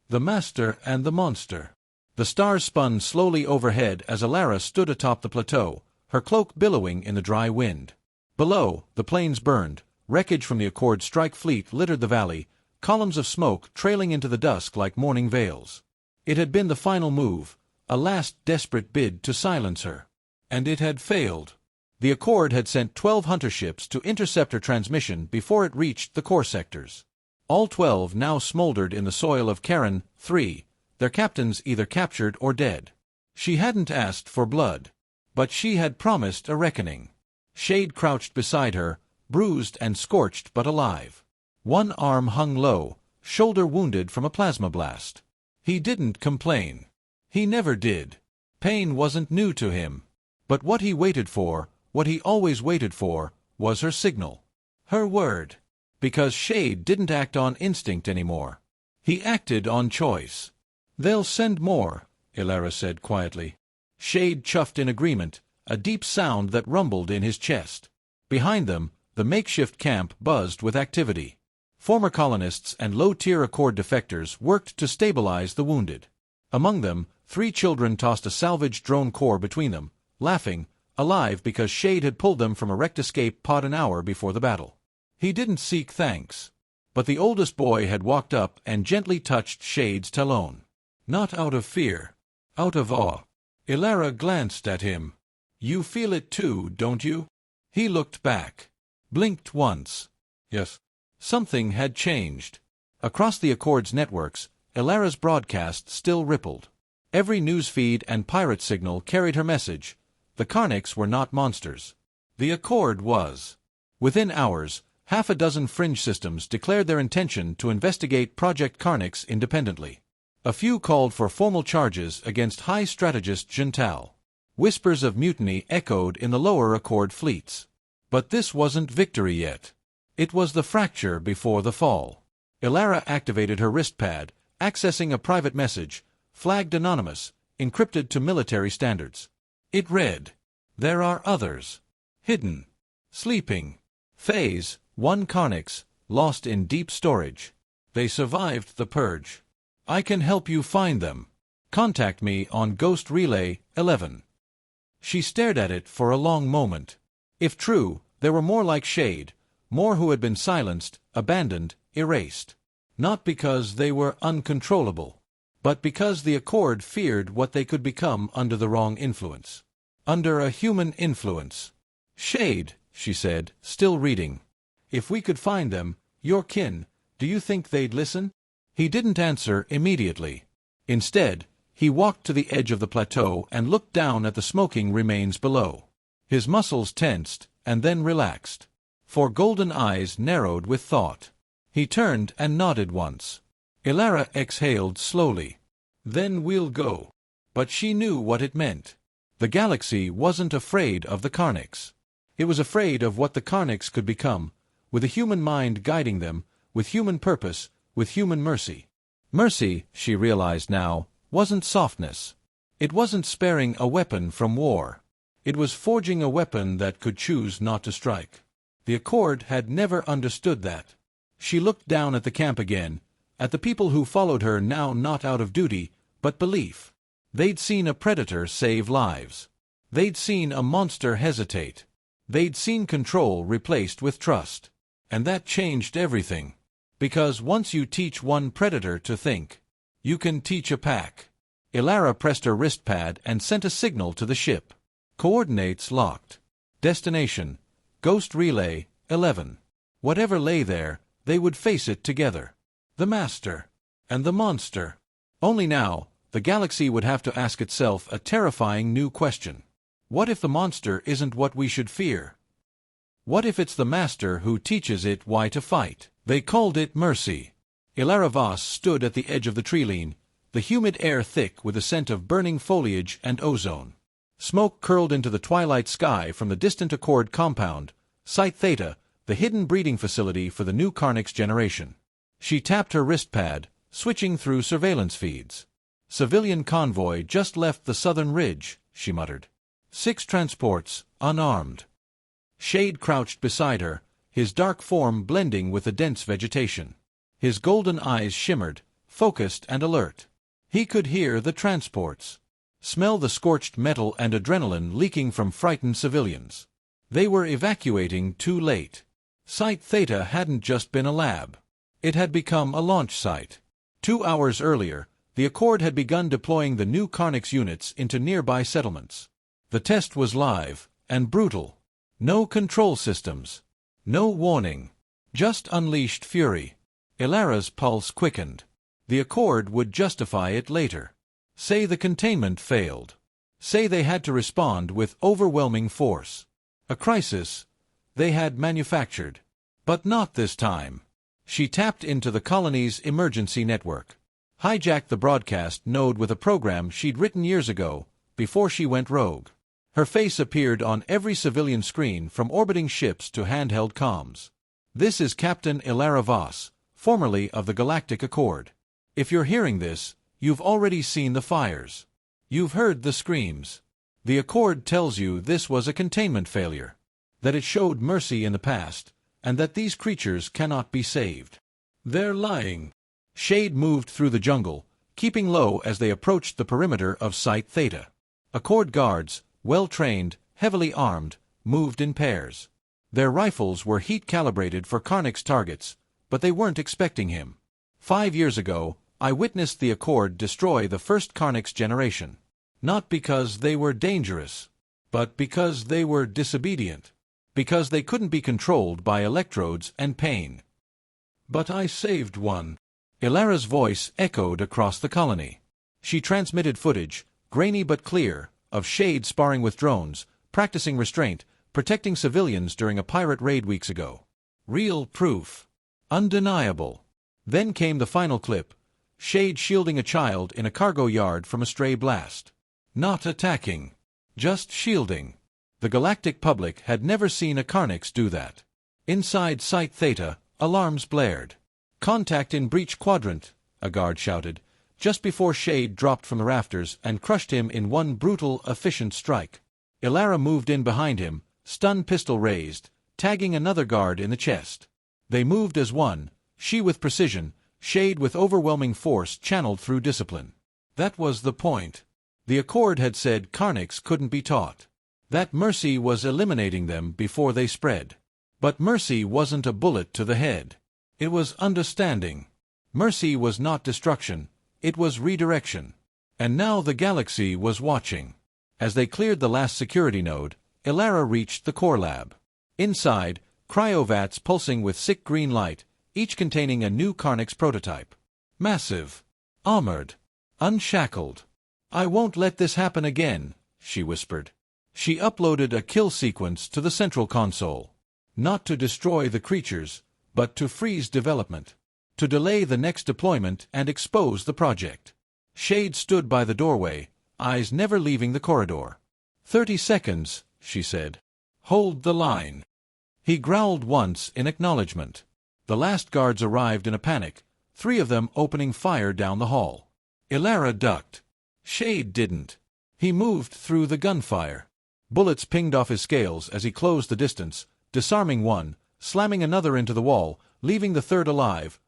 The Master and the Monster. The stars spun slowly overhead as Alara stood atop the plateau, her cloak billowing in the dry wind. Below, the plains burned, wreckage from the Accord strike fleet littered the valley, columns of smoke trailing into the dusk like morning veils. It had been the final move, a last desperate bid to silence her. And it had failed. The Accord had sent 12 hunter ships to intercept her transmission before it reached the core sectors. All 12 now smoldered in the soil of Karen 3, their captains either captured or dead. She hadn't asked for blood, but she had promised a reckoning. Shade crouched beside her, bruised and scorched but alive. One arm hung low, shoulder wounded from a plasma blast. He didn't complain. He never did. Pain wasn't new to him. But what he waited for, what he always waited for, was her signal. Her word. Because Shade didn't act on instinct anymore. He acted on choice. "They'll send more," Alara said quietly. Shade chuffed in agreement, a deep sound that rumbled in his chest. Behind them, the makeshift camp buzzed with activity. Former colonists and low-tier Accord defectors worked to stabilize the wounded. Among them, 3 children tossed a salvaged drone core between them, laughing, alive because Shade had pulled them from a wrecked escape pod an hour before the battle. He didn't seek thanks. But the oldest boy had walked up and gently touched Shade's talon. Not out of fear. Out of awe. Alara glanced at him. "You feel it too, don't you?" He looked back. Blinked once. Yes. Something had changed. Across the Accord's networks, Alara's broadcast still rippled. Every newsfeed and pirate signal carried her message. The Karnyx were not monsters. The Accord was. Within hours, half a dozen fringe systems declared their intention to investigate Project Karnyx independently. A few called for formal charges against High Strategist Juntal. Whispers of mutiny echoed in the lower Accord fleets. But this wasn't victory yet. It was the fracture before the fall. Alara activated her wrist pad, accessing a private message, flagged anonymous, encrypted to military standards. It read, "There are others. Hidden. Sleeping. Phase 1 Karnyx, lost in deep storage. They survived the purge. I can help you find them. Contact me on Ghost Relay 11. She stared at it for a long moment. If true, there were more like Shade, more who had been silenced, abandoned, erased. Not because they were uncontrollable, but because the Accord feared what they could become under the wrong influence. Under a human influence. "Shade," she said, still reading. "If we could find them, your kin, do you think they'd listen?" He didn't answer immediately. Instead, he walked to the edge of the plateau and looked down at the smoking remains below. His muscles tensed, and then relaxed. For golden eyes narrowed with thought. He turned and nodded once. Alara exhaled slowly. "Then we'll go." But she knew what it meant. The galaxy wasn't afraid of the Karnyx. It was afraid of what the Karnyx could become, with a human mind guiding them, with human purpose, with human mercy. Mercy, she realized now, wasn't softness. It wasn't sparing a weapon from war. It was forging a weapon that could choose not to strike. The Accord had never understood that. She looked down at the camp again, at the people who followed her now not out of duty, but belief. They'd seen a predator save lives. They'd seen a monster hesitate. They'd seen control replaced with trust. And that changed everything. Because once you teach one predator to think, you can teach a pack. Alara pressed her wrist pad and sent a signal to the ship. Coordinates locked. Destination, Ghost Relay 11. Whatever lay there, they would face it together. The Master. And the Monster. Only now, the galaxy would have to ask itself a terrifying new question. What if the monster isn't what we should fear? What if it's the Master who teaches it why to fight? They called it mercy. Alara Voss stood at the edge of the tree-line, the humid air thick with the scent of burning foliage and ozone. Smoke curled into the twilight sky from the distant Accord compound, Site Theta, the hidden breeding facility for the new Karnyx generation. She tapped her wrist pad, switching through surveillance feeds. "Civilian convoy just left the southern ridge," she muttered. 6 transports, unarmed. Shade crouched beside her, his dark form blending with the dense vegetation. His golden eyes shimmered, focused and alert. He could hear the transports, smell the scorched metal and adrenaline leaking from frightened civilians. They were evacuating too late. Site Theta hadn't just been a lab. It had become a launch site. 2 hours earlier, the Accord had begun deploying the new Karnyx units into nearby settlements. The test was live and brutal. No control systems. No warning. Just unleashed fury. Ilara's pulse quickened. The Accord would justify it later. Say the containment failed. Say they had to respond with overwhelming force. A crisis they had manufactured. But not this time. She tapped into the colony's emergency network. Hijacked the broadcast node with a program she'd written years ago, before she went rogue. Her face appeared on every civilian screen from orbiting ships to handheld comms. This is Captain Ilara Voss, formerly of the Galactic Accord. If you're hearing this, you've already seen the fires. You've heard the screams. The Accord tells you this was a containment failure, that it showed mercy in the past, and that these creatures cannot be saved. They're lying. Shade moved through the jungle, keeping low as they approached the perimeter of Site Theta. Accord guards, well-trained, heavily armed, moved in pairs. Their rifles were heat-calibrated for Karnyx targets, but they weren't expecting him. 5 years ago, I witnessed the Accord destroy the first Karnyx generation. Not because they were dangerous, but because they were disobedient. Because they couldn't be controlled by electrodes and pain. But I saved one. Ilara's voice echoed across the colony. She transmitted footage, grainy but clear, of Shade sparring with drones, practicing restraint, protecting civilians during a pirate raid weeks ago. Real proof. Undeniable. Then came the final clip, Shade shielding a child in a cargo yard from a stray blast. Not attacking. Just shielding. The galactic public had never seen a Karnyx do that. Inside Site Theta, alarms blared. "Contact in breach quadrant," a guard shouted, just before Shade dropped from the rafters and crushed him in one brutal, efficient strike. Ilara moved in behind him, stun pistol raised, tagging another guard in the chest. They moved as one, she with precision, Shade with overwhelming force channeled through discipline. That was the point. The Accord had said Karnyx couldn't be taught. That mercy was eliminating them before they spread. But mercy wasn't a bullet to the head. It was understanding. Mercy was not destruction, it was redirection. And now the galaxy was watching. As they cleared the last security node, Ilara reached the core lab. Inside, cryovats pulsing with sick green light, each containing a new Karnyx prototype. Massive. Armored. Unshackled. "I won't let this happen again," she whispered. She uploaded a kill sequence to the central console. Not to destroy the creatures, but to freeze development. To delay the next deployment and expose the project. Shade stood by the doorway, eyes never leaving the corridor. 30 seconds, she said. Hold the line. He growled once in acknowledgement. The last guards arrived in a panic, 3 of them opening fire down the hall. Ilara ducked. Shade didn't. He moved through the gunfire. Bullets pinged off his scales as he closed the distance, disarming one, slamming another into the wall, leaving the third alive,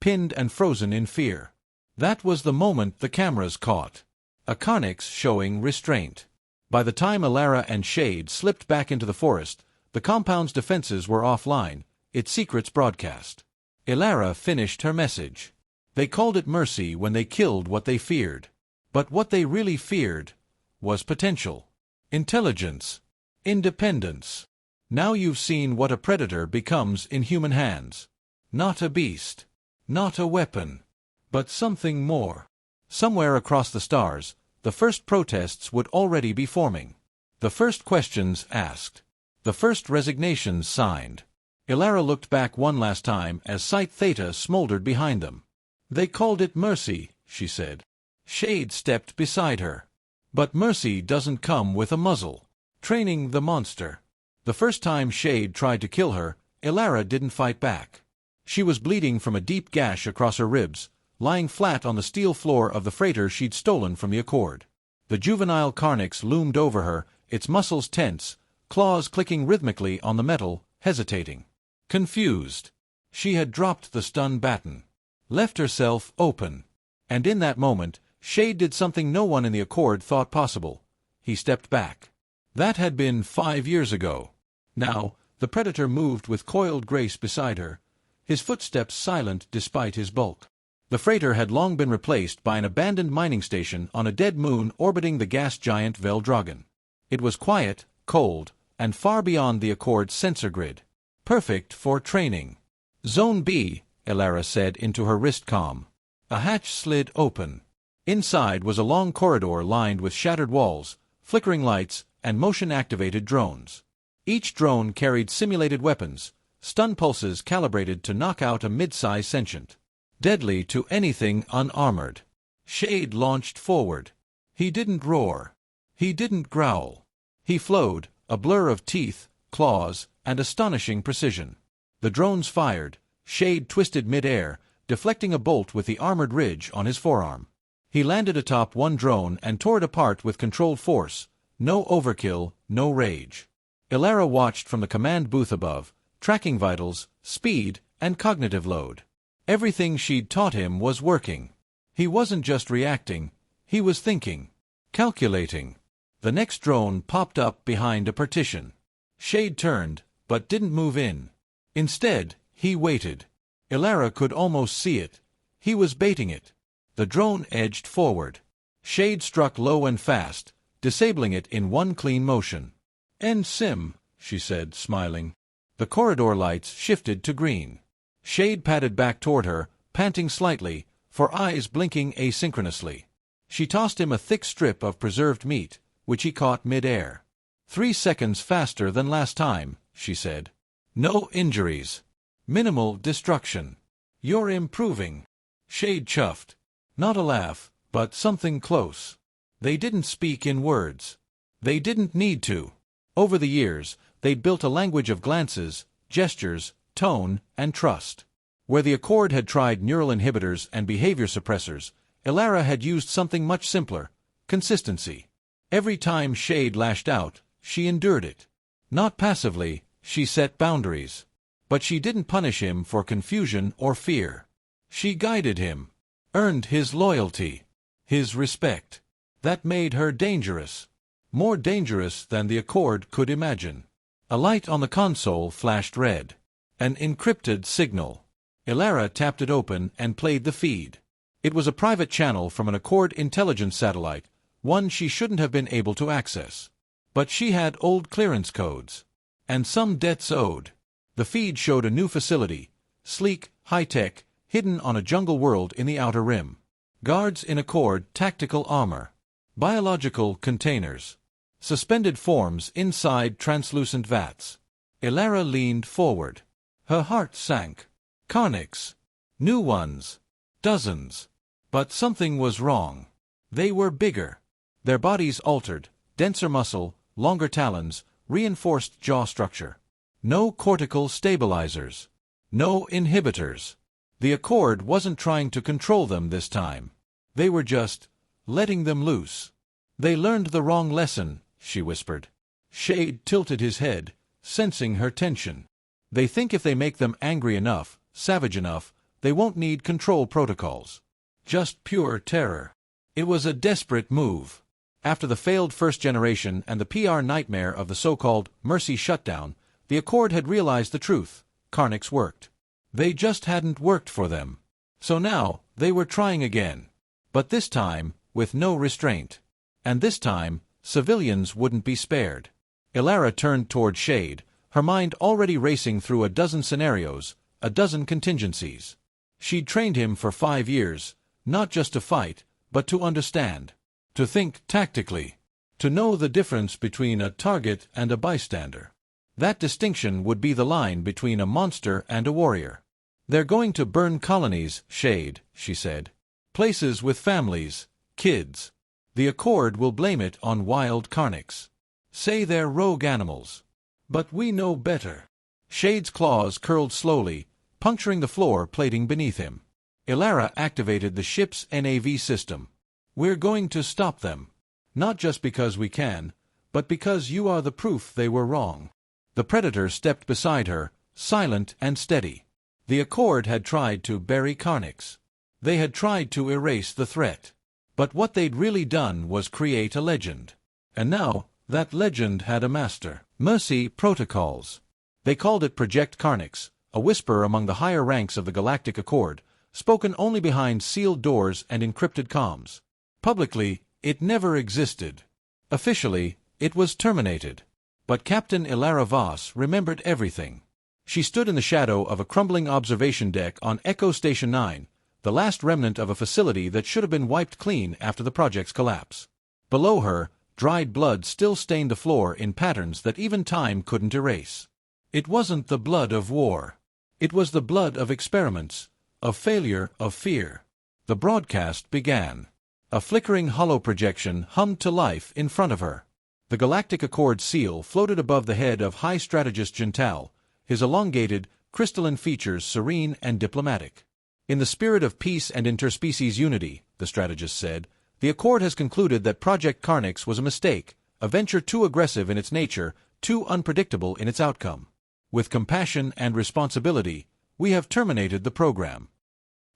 pinned and frozen in fear. That was the moment the cameras caught. A Karnyx showing restraint. By the time Ilara and Shade slipped back into the forest, the compound's defenses were offline, its secrets broadcast. Ilara finished her message. They called it mercy when they killed what they feared. But what they really feared was potential. Intelligence. Independence. Now you've seen what a predator becomes in human hands. Not a beast. Not a weapon. But something more. Somewhere across the stars, the first protests would already be forming. The first questions asked. The first resignations signed. Ilara looked back one last time as Site Theta smoldered behind them. They called it mercy, she said. Shade stepped beside her. But mercy doesn't come with a muzzle. Training the monster. The first time Shade tried to kill her, Ilara didn't fight back. She was bleeding from a deep gash across her ribs, lying flat on the steel floor of the freighter she'd stolen from the Accord. The juvenile Karnyx loomed over her, its muscles tense, claws clicking rhythmically on the metal, hesitating. Confused. She had dropped the stun baton. left herself open. And in that moment, Shade did something no one in the Accord thought possible. He stepped back. That had been 5 years ago. Now, the Predator moved with coiled grace beside her, his footsteps silent despite his bulk. The freighter had long been replaced by an abandoned mining station on a dead moon orbiting the gas giant Veldragon. It was quiet, cold, and far beyond the Accord's sensor grid. Perfect for training. Zone B, Elara said into her wrist comm. A hatch slid open. Inside was a long corridor lined with shattered walls, flickering lights, and motion-activated drones. Each drone carried simulated weapons, stun pulses calibrated to knock out a mid-size sentient. Deadly to anything unarmored. Shade launched forward. He didn't roar. He didn't growl. He flowed, a blur of teeth, claws, and astonishing precision. The drones fired. Shade twisted mid-air, deflecting a bolt with the armored ridge on his forearm. He landed atop one drone and tore it apart with controlled force. No overkill, no rage. Elara watched from the command booth above, tracking vitals, speed, and cognitive load. Everything she'd taught him was working. He wasn't just reacting, he was thinking, calculating. The next drone popped up behind a partition. Shade turned, but didn't move in. Instead, he waited. Elara could almost see it. He was baiting it. The drone edged forward. Shade struck low and fast, disabling it in one clean motion. "End sim," she said, smiling. The corridor lights shifted to green. Shade padded back toward her, panting slightly, for eyes blinking asynchronously. She tossed him a thick strip of preserved meat, which he caught mid-air. 3 seconds faster than last time, she said. No injuries. Minimal destruction. You're improving. Shade chuffed. Not a laugh, but something close. They didn't speak in words. They didn't need to. Over the years, they'd built a language of glances, gestures, tone, and trust. Where the Accord had tried neural inhibitors and behavior suppressors, Elara had used something much simpler: consistency. Every time Shade lashed out, she endured it. Not passively, she set boundaries. But she didn't punish him for confusion or fear. She guided him, earned his loyalty, his respect. That made her dangerous. More dangerous than the Accord could imagine. A light on the console flashed red. An encrypted signal. Elara tapped it open and played the feed. It was a private channel from an Accord intelligence satellite, one she shouldn't have been able to access. But she had old clearance codes. And some debts owed. The feed showed a new facility, sleek, high-tech, hidden on a jungle world in the Outer Rim. Guards in Accord tactical armor. Biological containers. Suspended forms inside translucent vats. Elara leaned forward. Her heart sank. Karnyx. New ones. Dozens. But something was wrong. They were bigger. Their bodies altered, denser muscle, longer talons, reinforced jaw structure. No cortical stabilizers. No inhibitors. The Accord wasn't trying to control them this time. They were just letting them loose. They learned the wrong lesson, she whispered. Shade tilted his head, sensing her tension. They think if they make them angry enough, savage enough, they won't need control protocols. Just pure terror. It was a desperate move. After the failed first generation and the PR nightmare of the so-called Mercy shutdown, the Accord had realized the truth. Karnyx worked. They just hadn't worked for them. So now, they were trying again. But this time, with no restraint. And this time, civilians wouldn't be spared. Elara turned toward Shade, her mind already racing through a dozen scenarios, a dozen contingencies. She'd trained him for 5 years, not just to fight, but to understand. To think tactically. To know the difference between a target and a bystander. That distinction would be the line between a monster and a warrior. They're going to burn colonies, Shade, she said. Places with families, kids. The Accord will blame it on wild Karnyx. Say they're rogue animals. But we know better. Shade's claws curled slowly, puncturing the floor plating beneath him. Elara activated the ship's NAV system. We're going to stop them. Not just because we can, but because you are the proof they were wrong. The Predator stepped beside her, silent and steady. The Accord had tried to bury Karnyx. They had tried to erase the threat. But what they'd really done was create a legend. And now, that legend had a master. Mercy Protocols. They called it Project Karnyx, a whisper among the higher ranks of the Galactic Accord, spoken only behind sealed doors and encrypted comms. Publicly, it never existed. Officially, it was terminated. But Captain Ilara Voss remembered everything. She stood in the shadow of a crumbling observation deck on Echo Station 9, the last remnant of a facility that should have been wiped clean after the project's collapse. Below her, dried blood still stained the floor in patterns that even time couldn't erase. It wasn't the blood of war. It was the blood of experiments, of failure, of fear. The broadcast began. A flickering hollow projection hummed to life in front of her. The Galactic Accord seal floated above the head of High Strategist Gental, his elongated, crystalline features serene and diplomatic. In the spirit of peace and interspecies unity, the strategist said, the Accord has concluded that Project Karnyx was a mistake, a venture too aggressive in its nature, too unpredictable in its outcome. With compassion and responsibility, we have terminated the program.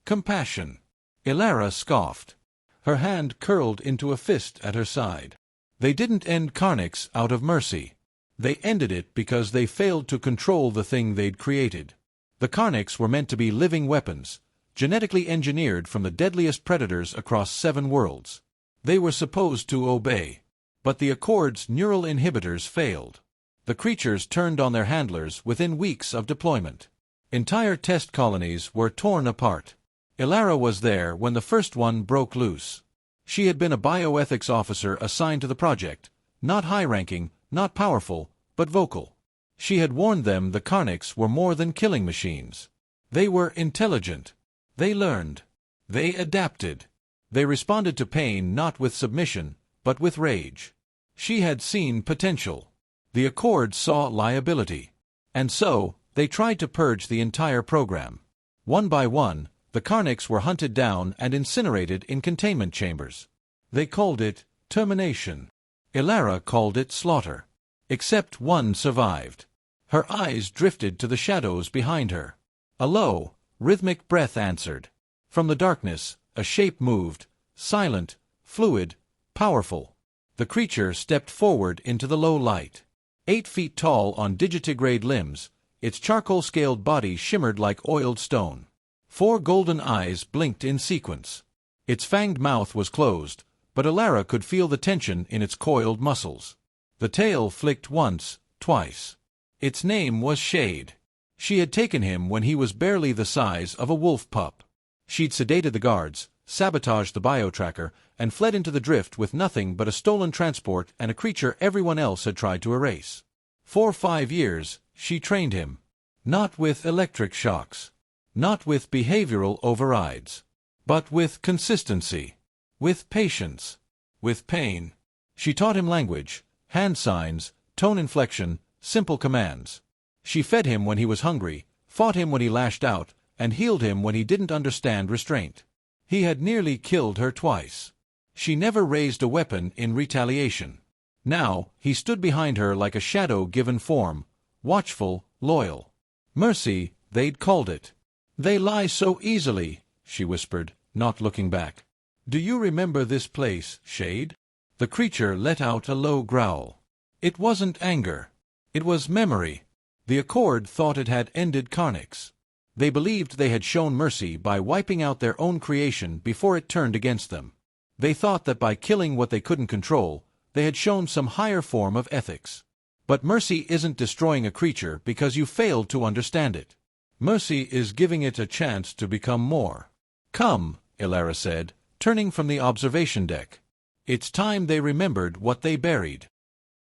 Compassion. Ilara scoffed. Her hand curled into a fist at her side. They didn't end Karnyx out of mercy. They ended it because they failed to control the thing they'd created. The Karnyx were meant to be living weapons, genetically engineered from the deadliest predators across 7 worlds. They were supposed to obey. But the Accord's neural inhibitors failed. The creatures turned on their handlers within weeks of deployment. Entire test colonies were torn apart. Ilara was there when the first one broke loose. She had been a bioethics officer assigned to the project, not high-ranking, not powerful, but vocal. She had warned them the Karnyx were more than killing machines. They were intelligent. They learned. They adapted. They responded to pain not with submission, but with rage. She had seen potential. The Accord saw liability. And so, they tried to purge the entire program. One by one, the Karnyx were hunted down and incinerated in containment chambers. They called it termination. Ilara called it slaughter. Except one survived. Her eyes drifted to the shadows behind her. A low, rhythmic breath answered. From the darkness, a shape moved, silent, fluid, powerful. The creature stepped forward into the low light. 8 feet tall on digitigrade limbs, its charcoal-scaled body shimmered like oiled stone. 4 golden eyes blinked in sequence. Its fanged mouth was closed, but Ilara could feel the tension in its coiled muscles. The tail flicked once, twice. Its name was Shade. She had taken him when he was barely the size of a wolf pup. She'd sedated the guards, sabotaged the biotracker, and fled into the drift with nothing but a stolen transport and a creature everyone else had tried to erase. For 5 years, she trained him. Not with electric shocks. Not with behavioral overrides. But with consistency. With patience. With pain. She taught him language, hand signs, tone inflection, simple commands. She fed him when he was hungry, fought him when he lashed out, and healed him when he didn't understand restraint. He had nearly killed her twice. She never raised a weapon in retaliation. Now, he stood behind her like a shadow given form, watchful, loyal. Mercy, they'd called it. They lie so easily, she whispered, not looking back. Do you remember this place, Shade? The creature let out a low growl. It wasn't anger. It was memory. The Accord thought it had ended Karnyx. They believed they had shown mercy by wiping out their own creation before it turned against them. They thought that by killing what they couldn't control, they had shown some higher form of ethics. But mercy isn't destroying a creature because you failed to understand it. Mercy is giving it a chance to become more. Come, Ilara said, turning from the observation deck. It's time they remembered what they buried.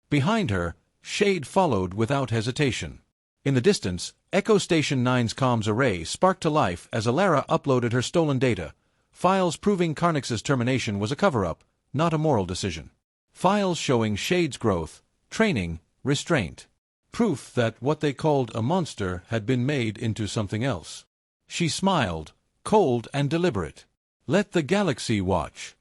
Behind her, Shade followed without hesitation. In the distance, Echo Station 9's comms array sparked to life as Ilara uploaded her stolen data. Files proving Karnyx's termination was a cover-up, not a moral decision. Files showing Shade's growth, training, restraint. Proof that what they called a monster had been made into something else. She smiled, cold and deliberate. Let the galaxy watch.